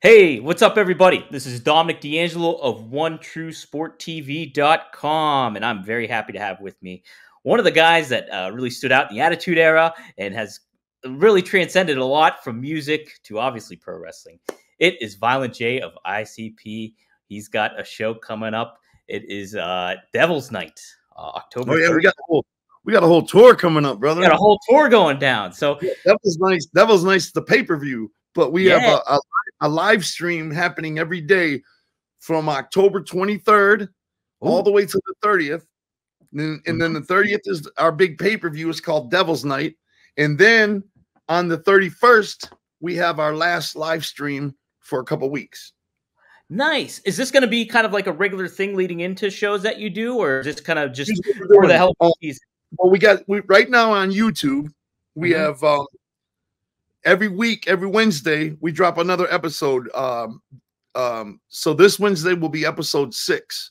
Hey, what's up, everybody? This is Dominic DeAngelo of OneTrueSportTV.com, and I'm very happy to have with me one of the guys that really stood out in the Attitude Era and has really transcended a lot from music to obviously pro wrestling. It is Violent J of ICP. He's got a show coming up. It is Devil's Night, October. Oh yeah, 30th. we got a whole tour coming up, brother. We got a whole tour going down. So yeah, Devil's nice. The pay-per-view, but we have a live stream happening every day from October 23rd all the way to the 30th. And then the 30th is our big pay-per-view. It's called Devil's Night. And then on the 31st, we have our last live stream for a couple weeks. Nice. Is this going to be kind of like a regular thing leading into shows that you do, or is this kind of just for the hell of the season? Well, we right now on YouTube, we have every week, every Wednesday, we drop another episode. So this Wednesday will be episode 6.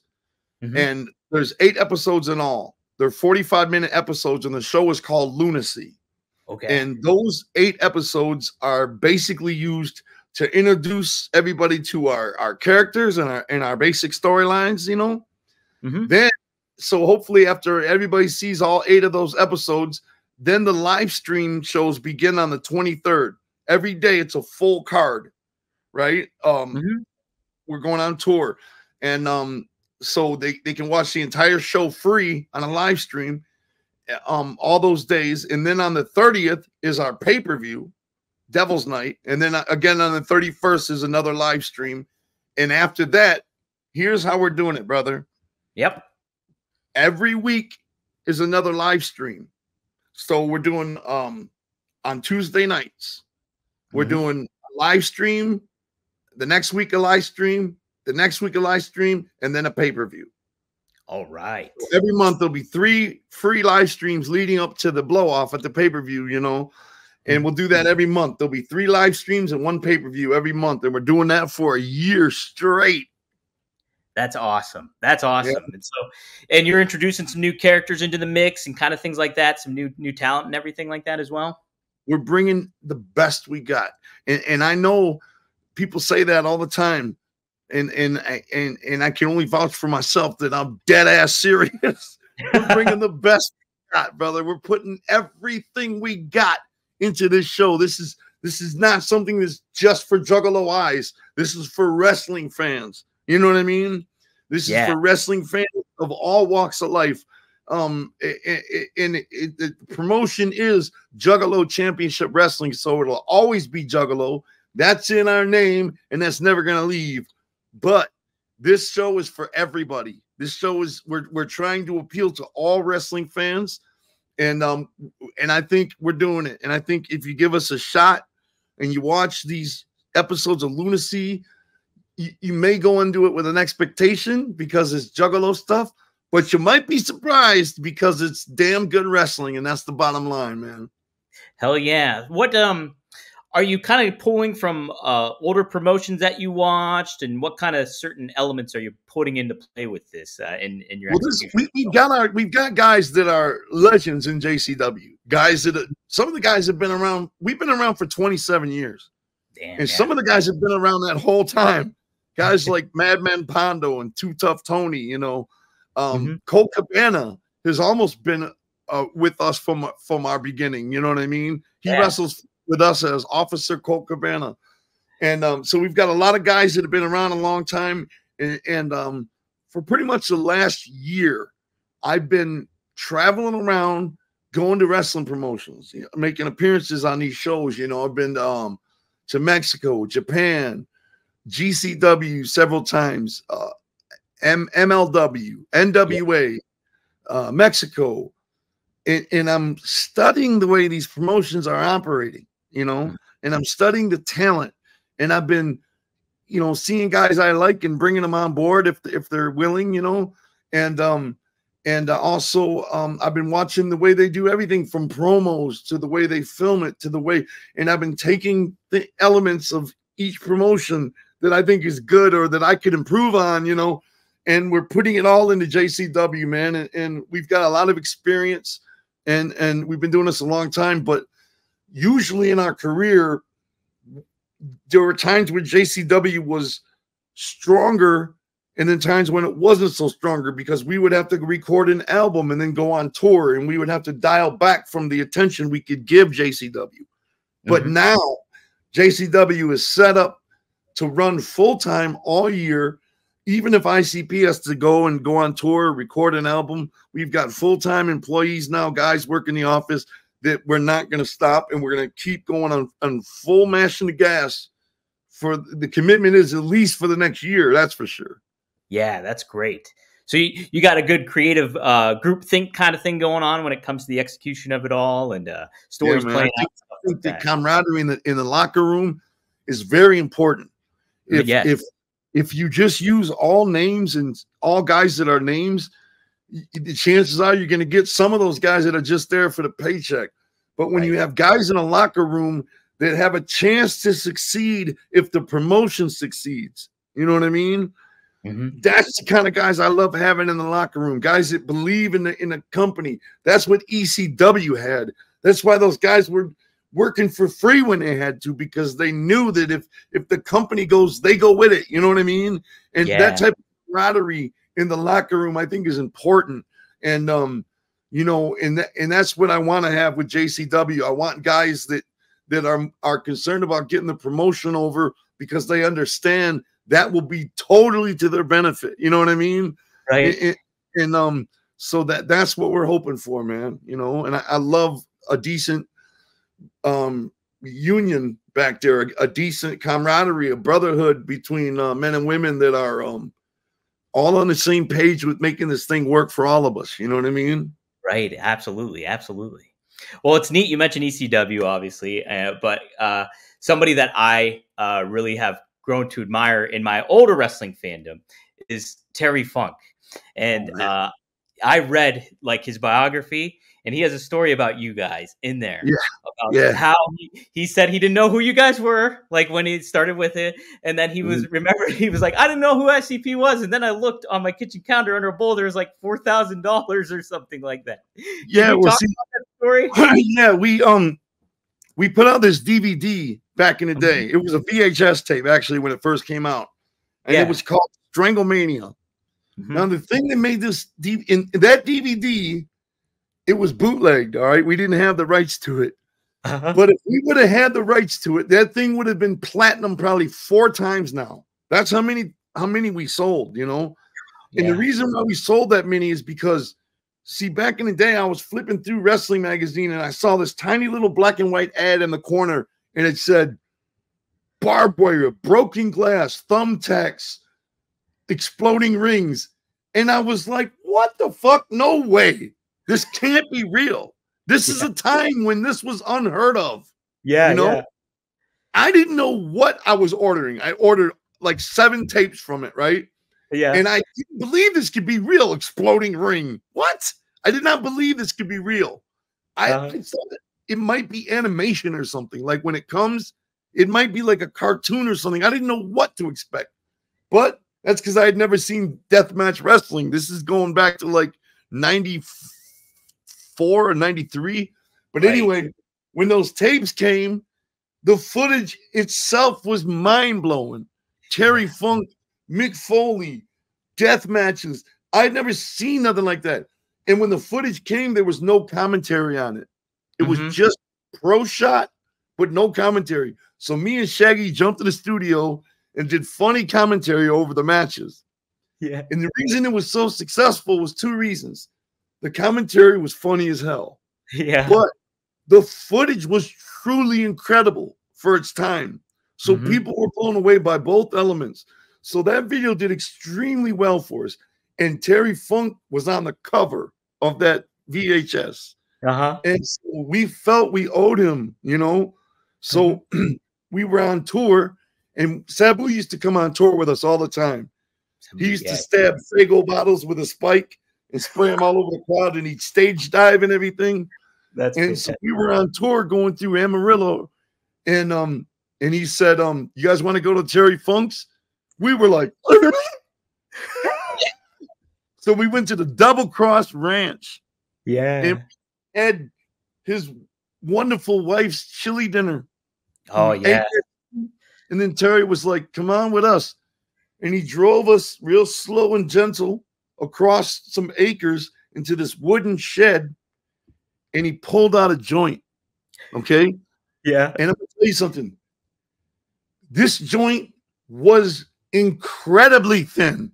And there's 8 episodes in all. They're 45-minute episodes, and the show is called Lunacy. Okay. And those 8 episodes are basically used to introduce everybody to our characters and our basic storylines, you know. Then, so hopefully after everybody sees all 8 of those episodes, then the live stream shows begin on the 23rd. Every day it's a full card, right? We're going on tour, and so they can watch the entire show free on a live stream all those days. And then on the 30th is our pay-per-view, Devil's Night, and then again on the 31st is another live stream. And after that, here's how we're doing it, brother. Yep. Every week is another live stream. So we're doing on Tuesday nights, we're doing a live stream, the next week a live stream, the next week a live stream, and then a pay-per-view. All right. So every month there'll be 3 free live streams leading up to the blow-off at the pay-per-view, you know. And we'll do that every month. There'll be 3 live streams and 1 pay-per-view every month. And we're doing that for a year straight. That's awesome. That's awesome. Yeah. And you're introducing some new characters into the mix and kind of things like that, some new talent and everything like that as well. We're bringing the best we got. And I know people say that all the time. And I can only vouch for myself that I'm dead ass serious. We're bringing the best we got, brother. We're putting everything we got into this show. This is not something that's just for Juggalo eyes. This is for wrestling fans. You know what I mean? This is for wrestling fans of all walks of life. The promotion is Juggalo Championship Wrestling, so it'll always be Juggalo. That's in our name, and that's never gonna leave. But this show is for everybody. This show is we're trying to appeal to all wrestling fans. And I think we're doing it. And I think if you give us a shot and you watch these episodes of Lunacy, you may go into it with an expectation because it's Juggalo stuff, but you might be surprised because it's damn good wrestling, and that's the bottom line, man. Hell yeah. What are you kind of pulling from older promotions that you watched, and what kind of certain elements are you putting into play with this in your we've got guys that are legends in JCW, guys that some of the guys have been around. We've been around for 27 years. Damn, and some of the guys have been around that whole time. Guys like Madman Pondo and Too Tough Tony, you know. Colt Cabana has almost been with us from our beginning, you know what I mean? He wrestles with us as Officer Colt Cabana. And so we've got a lot of guys that have been around a long time. And for pretty much the last year, I've been traveling around, going to wrestling promotions, you know, making appearances on these shows. You know, I've been to Mexico, Japan, GCW several times, MLW, NWA, Mexico. And I'm studying the way these promotions are operating, you know, and I'm studying the talent. And I've been, you know, seeing guys I like and bringing them on board if they're willing, you know. And also I've been watching the way they do everything from promos to the way they film it to the way, and I've been taking the elements of each promotion that I think is good or that I could improve on, you know, and we're putting it all into JCW, man. And we've got a lot of experience. And we've been doing this a long time, but usually in our career, there were times when JCW was stronger and then times when it wasn't so stronger, because we would have to record an album and then go on tour, and we would have to dial back from the attention we could give JCW. But now JCW is set up to run full-time all year. Even if ICP has to go on tour, record an album, we've got full-time employees now, guys work in the office, that we're not going to stop, and we're going to keep going on full mashing the gas. For the commitment is at least for the next year, that's for sure. Yeah, that's great. So you got a good creative group think kind of thing going on when it comes to the execution of it all, and stories playing out. I think the camaraderie in the locker room is very important. If you just use all names and all guys that are names, the chances are you're going to get some of those guys that are just there for the paycheck. But when you have guys in a locker room that have a chance to succeed if the promotion succeeds, you know what I mean? That's the kind of guys I love having in the locker room. Guys that believe in the company. That's what ECW had. That's why those guys were working for free when they had to, because they knew that if the company goes, they go with it. You know what I mean? And that type of camaraderie in the locker room, I think, is important. And you know, and that's what I want to have with JCW. I want guys that are concerned about getting the promotion over, because they understand that will be totally to their benefit. You know what I mean? Right. And so that's what we're hoping for, man. You know, and I love a decent union back there, a decent camaraderie, a brotherhood between men and women that are all on the same page with making this thing work for all of us. You know what I mean? Right. Absolutely. Absolutely. Well, it's neat. You mentioned ECW, obviously, but somebody that I really have grown to admire in my older wrestling fandom is Terry Funk. And I read like his biography, and he has a story about you guys in there. About how he said he didn't know who you guys were, like when he started with it. And then he was, he was like, I didn't know who SCP was. And then I looked on my kitchen counter under a bowl, there was like $4,000 or something like that. Yeah. Can you talk about that story? Yeah. We put out this DVD back in the day. It was a VHS tape, actually, when it first came out. And it was called Stranglemania. Now, the thing that made this in that DVD, it was bootlegged, all right? We didn't have the rights to it. But if we would have had the rights to it, that thing would have been platinum probably 4 times now. That's how many we sold, you know? And the reason why we sold that many is because, see, back in the day, I was flipping through Wrestling Magazine, and I saw this tiny little black and white ad in the corner, and it said, barbed wire, broken glass, thumbtacks, exploding rings. And I was like, what the fuck? No way. This can't be real. This is a time when this was unheard of. Yeah, you know? I didn't know what I was ordering. I ordered like 7 tapes from it, right? Yeah. And I didn't believe this could be real. Exploding ring. What? I did not believe this could be real. I thought it might be animation or something. Like when it comes, it might be like a cartoon or something. I didn't know what to expect. But that's because I had never seen deathmatch wrestling. This is going back to like 94 or 93. But anyway, when those tapes came, the footage itself was mind-blowing. Terry Funk, Mick Foley, death matches. I'd never seen nothing like that. And when the footage came, there was no commentary on it. It was just pro shot, but no commentary. So me and Shaggy jumped to the studio and did funny commentary over the matches. Yeah. And the reason it was so successful was 2 reasons. The commentary was funny as hell. Yeah. But the footage was truly incredible for its time. So people were blown away by both elements. So that video did extremely well for us. And Terry Funk was on the cover of that VHS. And so we felt we owed him, you know. So we were on tour, and Sabu used to come on tour with us all the time. He used to stab Fago bottles with a spike and spray them all over the crowd, and he'd stage dive and everything. So we were on tour going through Amarillo, and he said, you guys want to go to Terry Funk's? We were like, so we went to the Double Cross Ranch. Yeah. And had his wonderful wife's chili dinner. Oh, yeah. And then Terry was like, come on with us. And he drove us real slow and gentle across some acres into this wooden shed. And he pulled out a joint. Okay. Yeah. And I'm going to tell you something. This joint was incredibly thin.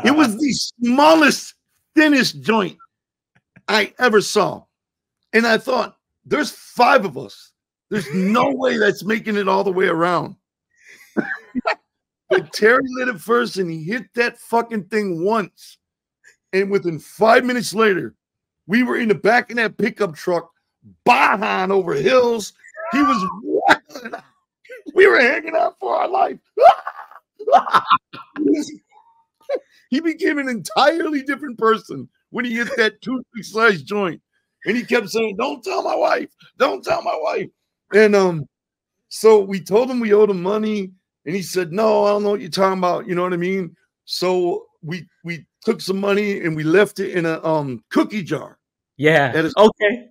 It was the smallest, thinnest joint I ever saw. And I thought, there's 5 of us. There's no way that's making it all the way around. But Terry lit it first, and he hit that fucking thing once. And within 5 minutes later, we were in the back of that pickup truck, bahan over hills. He was we were hanging out for our life. He became an entirely different person when he hit that toothpick-sized joint. And he kept saying, don't tell my wife. Don't tell my wife. And so we told him we owed him money. And he said, no, I don't know what you're talking about. You know what I mean? So we took some money and we left it in a cookie jar. Yeah. Okay.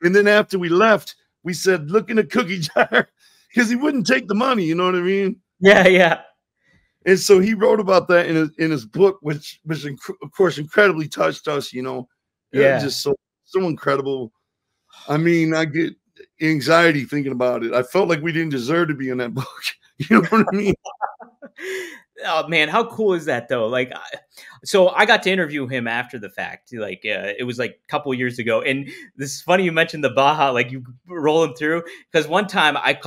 And then after we left, we said, look in the cookie jar, because he wouldn't take the money. You know what I mean? Yeah, yeah. And so he wrote about that in his book, which of course incredibly touched us. You know, yeah, just so incredible. I mean, I get anxiety thinking about it. I felt like we didn't deserve to be in that book. You know what I mean? Oh man, how cool is that though? Like, so I got to interview him after the fact. Like, it was like a couple of years ago, and this is funny you mentioned the Baja, like you rolling through, because one time I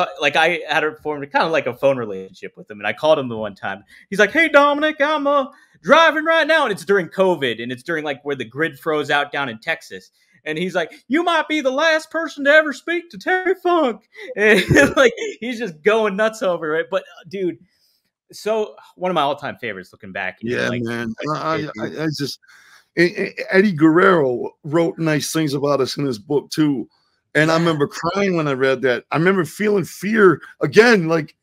had formed kind of like a phone relationship with him, and I called him the one time. He's like, "Hey Dominic, I'm driving right now," and it's during COVID, and it's during like where the grid froze out down in Texas. And he's like, you might be the last person to ever speak to Terry Funk. And like, he's just going nuts over it. But dude, so one of my all-time favorites looking back. Yeah, like, man. I just, Eddie Guerrero wrote nice things about us in his book too. And I remember crying when I read that. I remember feeling fear again, like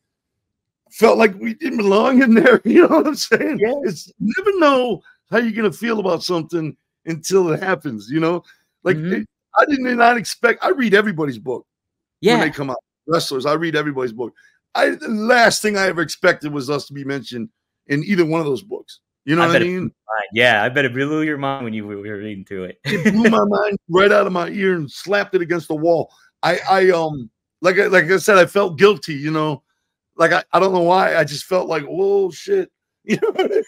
felt like we didn't belong in there. You know what I'm saying? Yeah. It's, you never know how you're going to feel about something until it happens, you know? Like, I did not expect. I read everybody's book when they come out. Wrestlers, I read everybody's book. The last thing I ever expected was us to be mentioned in either one of those books. You know what I mean? Yeah, I bet it blew your mind when you were reading through it. It blew my mind right out of my ear and slapped it against the wall. Like I said, I felt guilty. You know, like I don't know why. I just felt like, whoa, shit. You know.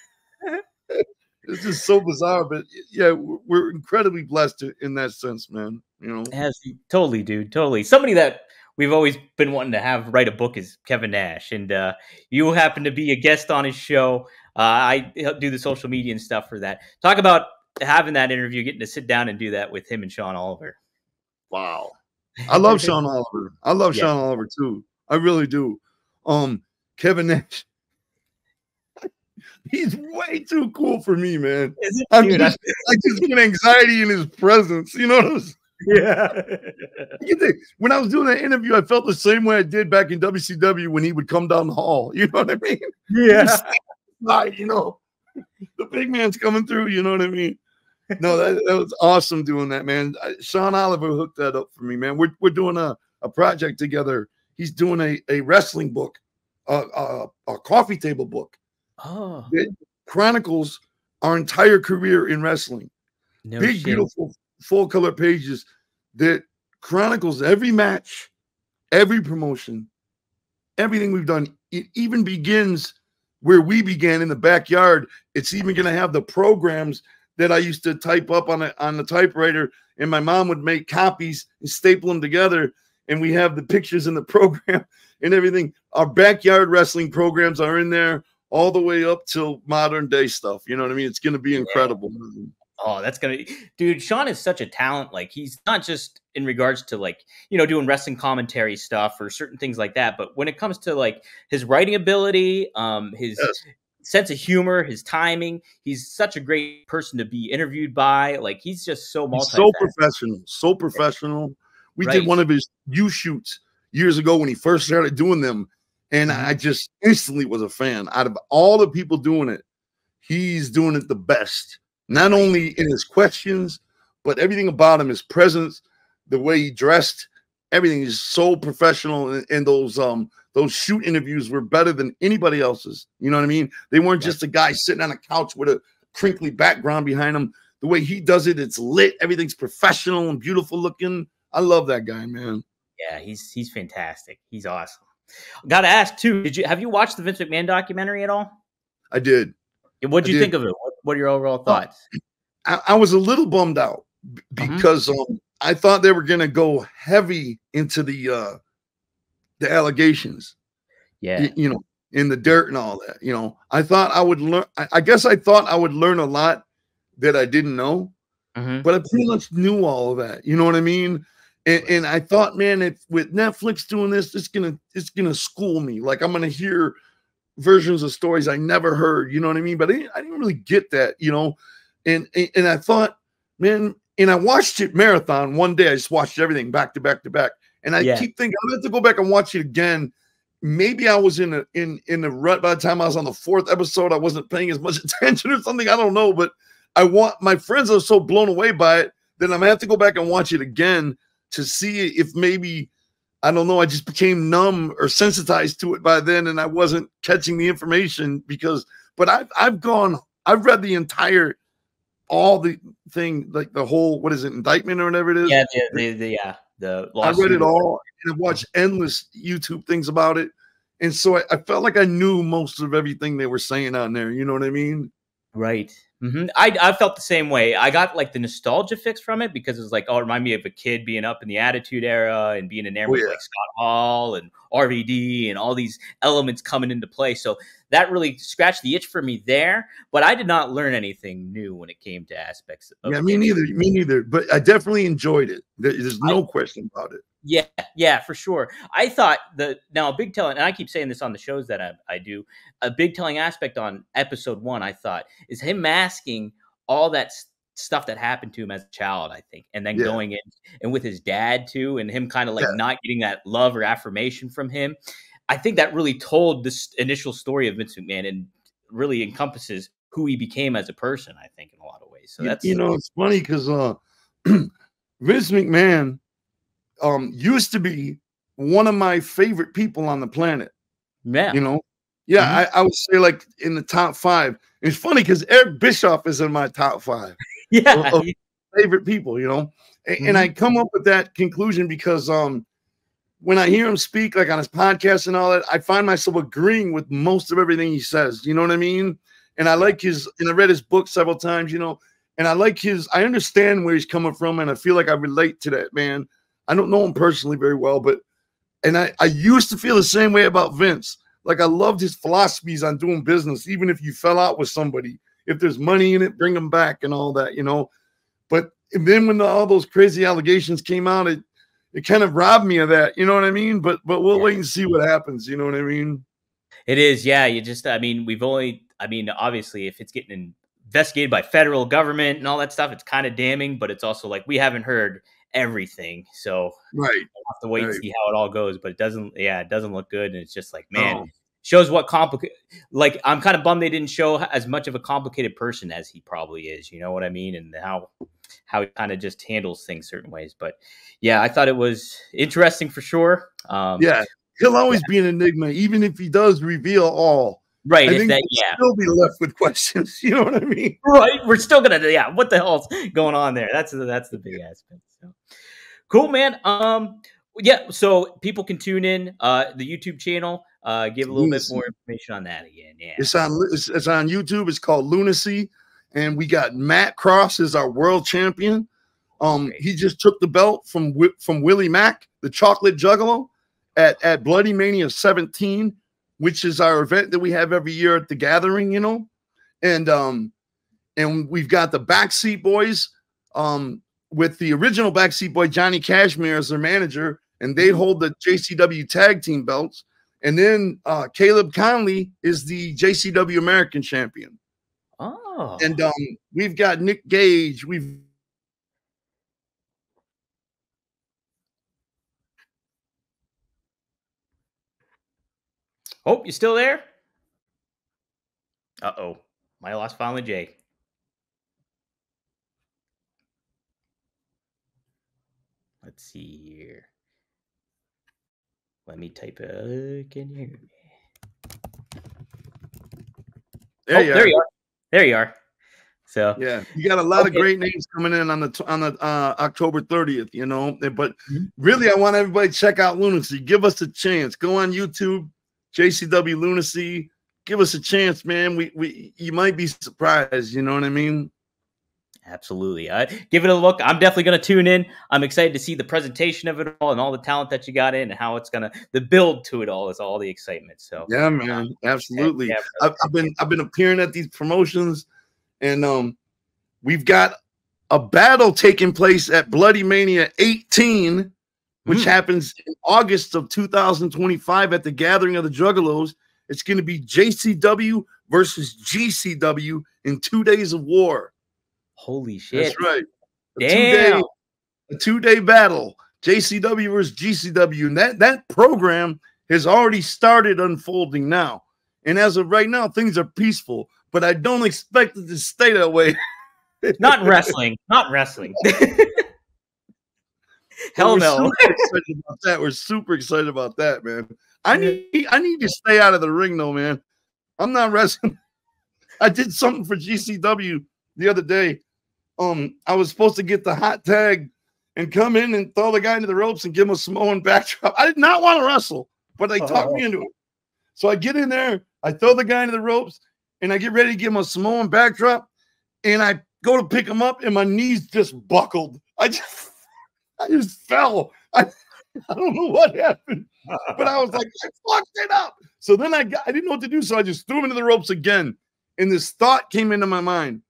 It's just so bizarre, but yeah, we're incredibly blessed in that sense, man. You know, yes, totally, dude, totally. Somebody that we've always been wanting to have write a book is Kevin Nash, and you happen to be a guest on his show. I do the social media and stuff for that. Talk about having that interview, getting to sit down and do that with him and Sean Oliver. Wow, I love Sean Oliver. I love Sean Oliver too. I really do. Kevin Nash. He's way too cool for me, man. I just get anxiety in his presence. You know what I'm saying? Yeah. When I was doing that interview, I felt the same way I did back in WCW when he would come down the hall. You know what I mean? Yeah. Like, you know, the big man's coming through. You know what I mean? No, that was awesome doing that, man. Sean Oliver hooked that up for me, man. We're doing a project together. He's doing a wrestling book, a coffee table book. Oh, it chronicles our entire career in wrestling. No big, shit. Beautiful, full color pages that chronicles every match, every promotion, everything we've done. It even begins where we began in the backyard. It's even going to have the programs that I used to type up on the typewriter, and my mom would make copies and staple them together. And we have the pictures in the program and everything. Our backyard wrestling programs are in there, all the way up till modern day stuff. You know what I mean? It's going to be incredible. Oh, that's going to, dude, Sean is such a talent. Like, he's not just in regards to, like, you know, doing wrestling commentary stuff or certain things like that. But when it comes to, like, his writing ability, his sense of humor, his timing, he's such a great person to be interviewed by. Like, he's just so multifaceted. So professional. We did one of his U-shoots years ago when he first started doing them. And I just instantly was a fan. Out of all the people doing it, he's doing it the best. Not only in his questions, but everything about him, his presence, the way he dressed. everything is so professional, and those shoot interviews were better than anybody else's. You know what I mean? They weren't just a guy sitting on a couch with a crinkly background behind him. The way he does it, it's lit. Everything's professional and beautiful looking. I love that guy, man. Yeah, he's fantastic. He's awesome. Got to ask too. Have you watched the Vince McMahon documentary at all? I did. What did you think of it? What are your overall thoughts? I was a little bummed out because I thought they were going to go heavy into the allegations. Yeah, you know, in the dirt and all that. You know, I thought I would learn. I guess I thought I would learn a lot that I didn't know, but I pretty much knew all of that. You know what I mean? And I thought, man, if with Netflix doing this, it's gonna school me. Like I'm gonna hear versions of stories I never heard. You know what I mean? But I didn't really get that. You know, and I thought, man, and I watched it marathon one day. I just watched everything back to back to back, and I keep thinking I'm gonna have to go back and watch it again. Maybe I was in the rut by the time I was on the 4th episode. I wasn't paying as much attention or something. I don't know, but my friends are so blown away by it that I'm gonna have to go back and watch it again to see if maybe, I don't know, I just became numb or sensitized to it by then and I wasn't catching the information but I've read the entire, all the thing, like the whole, what is it, indictment or whatever it is? Yeah, the I read it all and I watched endless YouTube things about it. And so I felt like I knew most of everything they were saying on there. You know what I mean? Right. I felt the same way. I got like the nostalgia fix from it because it was like, oh, it reminded me of a kid being up in the Attitude Era and being enamored with like Scott Hall and RVD and all these elements coming into play. So that really scratched the itch for me there. But I did not learn anything new when it came to aspects of me neither. But I definitely enjoyed it. There's no question about it. Yeah, for sure. I thought now a big telling, and I keep saying this on the shows that I do, a big telling aspect on episode 1, I thought, is him masking all that stuff that happened to him as a child, I think, and then going in and with his dad too, and him kind of like not getting that love or affirmation from him. I think that really told this initial story of Vince McMahon and really encompasses who he became as a person, I think, in a lot of ways. So that's, it's funny because Vince McMahon used to be one of my favorite people on the planet. Yeah. You know? Yeah, I would say like in the top 5. It's funny because Eric Bischoff is in my top 5. Yeah. Of favorite people, you know? And I come up with that conclusion because when I hear him speak like on his podcast and all that, I find myself agreeing with most of everything he says. You know what I mean? And I like and I read his book several times, you know, and I understand where he's coming from, and I feel like I relate to that man. I don't know him personally very well, but I used to feel the same way about Vince. Like I loved his philosophies on doing business, even if you fell out with somebody. If there's money in it, bring them back and all that, you know. But then when all those crazy allegations came out, it kind of robbed me of that, you know what I mean? But we'll wait and see what happens, you know what I mean? It is, yeah. Obviously, if it's getting investigated by federal government and all that stuff, it's kind of damning, but it's also like we haven't heard everything, so we'll have to wait and see how it all goes. But it doesn't look good, and it's just like, man, shows what complicated. Like I'm kind of bummed they didn't show as much of a complicated person as he probably is. You know what I mean? And how he kind of just handles things certain ways. But yeah, I thought it was interesting for sure. He'll always be an enigma, even if he does reveal all. Right. I think still be left with questions. You know what I mean? Right. We're still gonna, what the hell's going on there? That's the big aspect. So cool, man. So people can tune in the YouTube channel. Give a little bit more information on that again. Yeah. It's on YouTube. It's called Lunacy. And we got Matt Cross as our world champion. He just took the belt from Willie Mack, the chocolate juggalo, at Bloody Mania 17, which is our event that we have every year at the Gathering, you know. And we've got the Backseat Boys with the original Backseat Boy Johnny Cashmere as their manager, and they hold the JCW tag team belts. And then Caleb Conley is the JCW American champion. Oh. And we've got Nick Gage. Oh, you still there? Uh-oh. My lost finally, Jay. Let's see here. Let me type it. Can you hear me? There you are. There you are. So yeah, you got a lot of great names coming in on the October 30th, you know. But really, I want everybody to check out Lunacy. Give us a chance. Go on YouTube, JCW Lunacy. Give us a chance, man. You might be surprised. You know what I mean? Absolutely. Give it a look. I'm definitely going to tune in. I'm excited to see the presentation of it all and all the talent that you got in and how it's going to, the build to it all is all the excitement. So yeah, man, absolutely. Yeah, I've been appearing at these promotions, and we've got a battle taking place at Bloody Mania 18, which happens in August of 2025 at the Gathering of the Juggalos. It's going to be JCW versus GCW in 2 days of war. Holy shit. That's right. Damn. A two-day battle. JCW versus GCW. And that program has already started unfolding now. And as of right now, things are peaceful. But I don't expect it to stay that way. Not wrestling. Not wrestling. Hell no. We're super excited about that, man. I need to stay out of the ring, though, man. I'm not wrestling. I did something for GCW the other day. I was supposed to get the hot tag and come in and throw the guy into the ropes and give him a Samoan backdrop. I did not want to wrestle, but they talked me into it. So I get in there, I throw the guy into the ropes, and I get ready to give him a Samoan backdrop, and I go to pick him up, and my knees just buckled. I just fell. I don't know what happened, but I was like, I fucked it up. So then I didn't know what to do, so I just threw him into the ropes again, and this thought came into my mind.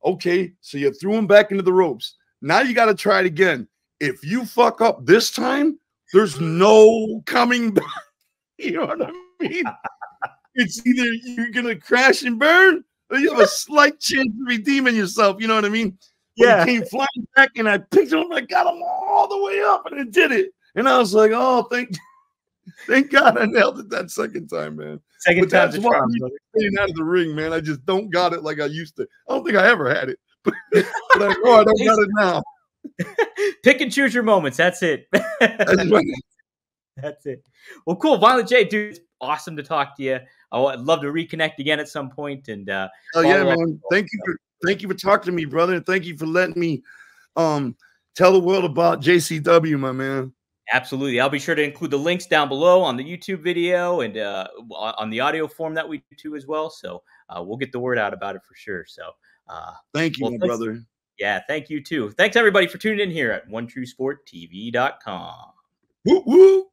Okay, so you threw him back into the ropes. Now you got to try it again. If you fuck up this time, there's no coming back. You know what I mean? It's either you're going to crash and burn or you have a slight chance of redeeming yourself. You know what I mean? Yeah. He came flying back and I picked him up. I got him all the way up and it did it. And I was like, oh, thank God I nailed it that second time, man. Second time that's why I'm getting out of the ring, man. I just don't got it like I used to. I don't think I ever had it, but I know I don't got it now. Pick and choose your moments. That's it. That's right. That's it. Well, cool. Violent J, dude, it's awesome to talk to you. I'd love to reconnect again at some point. And oh yeah, man. Thank you for talking to me, brother. And thank you for letting me tell the world about JCW, my man. Absolutely. I'll be sure to include the links down below on the YouTube video and on the audio form that we do too as well. So we'll get the word out about it for sure. So thank you, my brother. Yeah, thank you too. Thanks everybody for tuning in here at OneTrueSportTV.com. Woo woo.